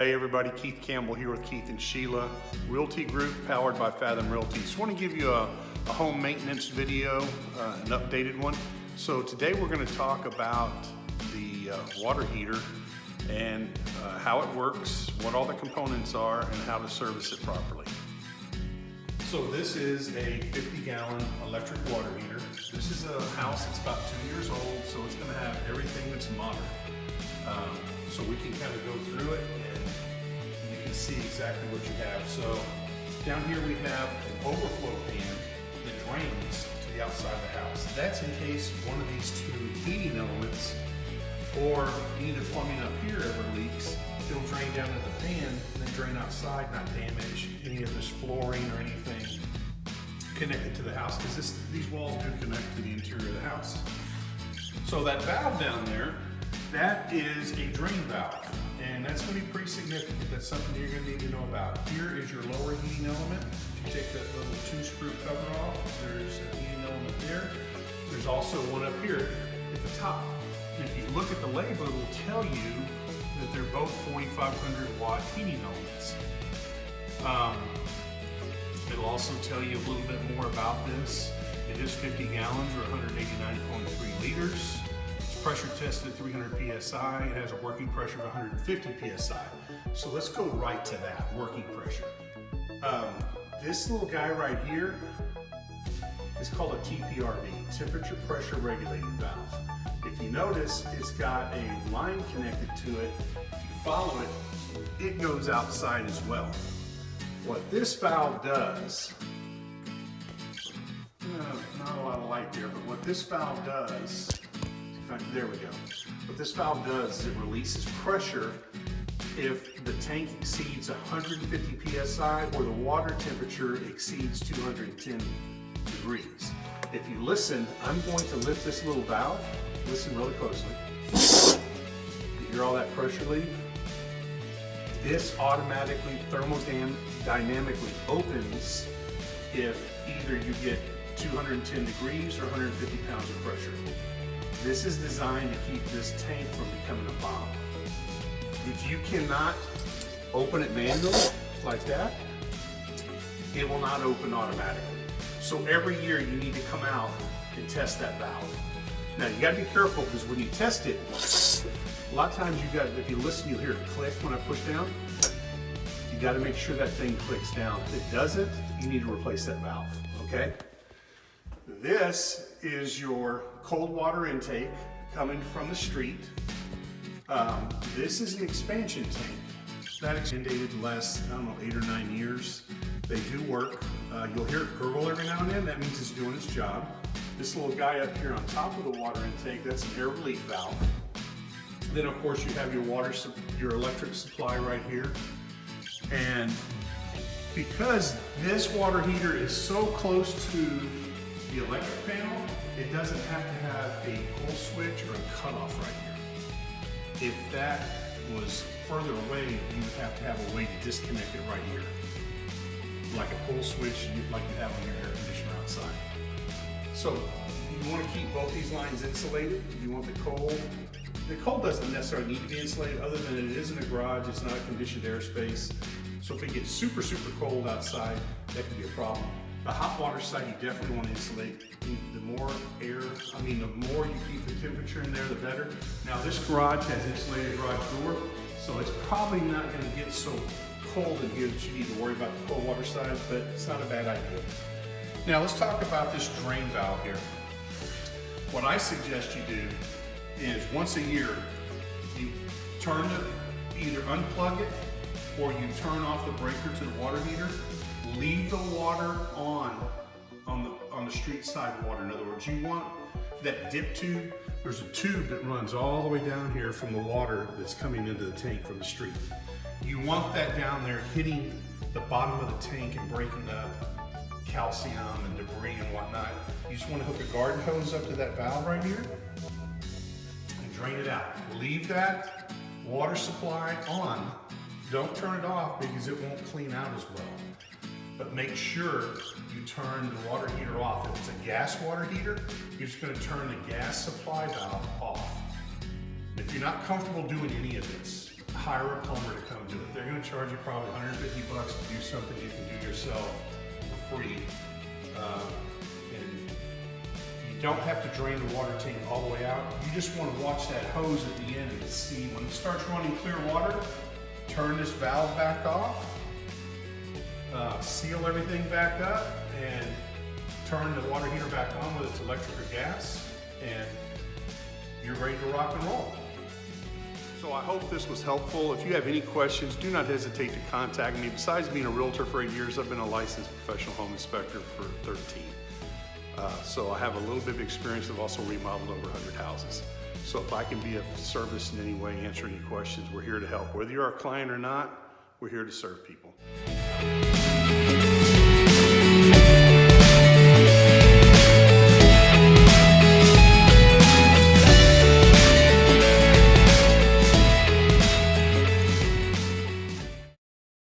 Hey everybody, Keith Campbell here with Keith and Sheila Realty Group, powered by Fathom Realty. Just want to give you a home maintenance video, an updated one. So today we're going to talk about the water heater and how it works, what all the components are, and how to service it properly. So this is a 50-gallon electric water heater. This is a house that's about 2 years old, so it's going to have everything that's modern. So we can kind of go through it and you can see exactly what you have. So down here we have an overflow pan that drains to the outside of the house. That's in case one of these two heating elements or any of the plumbing up here ever leaks. It'll drain down to the pan and then drain outside, not damage any of this flooring or anything connected to the house, because these walls do connect to the interior of the house. So that valve down there, that is a drain valve, and that's going to be pretty significant. That's something you're going to need to know about. Here is your lower heating element. If you take that little 2-screw cover off, there's a heating element there. There's also one up here at the top. And if you look at the label, it will tell you that they're both 4,500 watt heating elements. It'll also tell you a little bit more about this. It is 50 gallons or 189.3 liters. Pressure tested at 300 psi. It has a working pressure of 150 psi. So let's go right to that, working pressure. This little guy right here is called a TPRV, temperature pressure regulating valve. If you notice, it's got a line connected to it. If you follow it, it goes outside as well. What this valve does, not a lot of light there, but what this valve does, there we go. What this valve does is it releases pressure if the tank exceeds 150 psi or the water temperature exceeds 210 degrees. If you listen, I'm going to lift this little valve. Listen really closely. You hear all that pressure leave? This automatically thermodynamically opens if either you get 210 degrees or 150 pounds of pressure. This is designed to keep this tank from becoming a bomb. If you cannot open it manually like that, it will not open automatically. So every year you need to come out and test that valve. Now you gotta be careful, because when you test it, a lot of times if you listen, you'll hear it click when I push down. You gotta make sure that thing clicks down. If it doesn't, you need to replace that valve, okay? This is your cold water intake coming from the street. This is an expansion tank. That extended less, 8 or 9 years. They do work. You'll hear it gurgle every now and then. That means it's doing its job. This little guy up here on top of the water intake, that's an air relief valve. Then of course you have your electric supply right here. And because this water heater is so close to the electric panel, it doesn't have to have a pull switch or a cutoff right here. If that was further away, you would have to have a way to disconnect it right here. Like a pull switch, like you have on your air conditioner outside. So you want to keep both these lines insulated. You want the cold. The cold doesn't necessarily need to be insulated, other than it is in a garage, it's not a conditioned airspace. So if it gets super, super cold outside, that could be a problem. The hot water side, you definitely want to insulate. The more you keep the temperature in there, the better. Now this garage has insulated garage door, so it's probably not going to get so cold and good that you need to worry about the cold water side, but it's not a bad idea. Now let's talk about this drain valve here. What I suggest you do is once a year, you either unplug it or you turn off the breaker to the water heater. Leave the water on the street side water. In other words, you want that dip tube. There's a tube that runs all the way down here from the water that's coming into the tank from the street. You want that down there hitting the bottom of the tank and breaking up calcium and debris and whatnot. You just want to hook a garden hose up to that valve right here and drain it out. Leave that water supply on. Don't turn it off, because it won't clean out as well. But make sure you turn the water heater off. If it's a gas water heater, you're just going to turn the gas supply valve off. If you're not comfortable doing any of this, hire a plumber to come do it. charge you probably 150 bucks to do something you can do yourself for free. And you don't have to drain the water tank all the way out. You just want to watch that hose at the end and see when it starts running clear water, turn this valve back off, seal everything back up, and turn the water heater back on whether it's electric or gas, and you're ready to rock and roll. So I hope this was helpful. If you have any questions, do not hesitate to contact me. Besides being a realtor for 8 years, I've been a licensed professional home inspector for 13. So I have a little bit of experience. I've also remodeled over 100 houses. So if I can be of service in any way, answer any questions, we're here to help. Whether you're our client or not, we're here to serve people.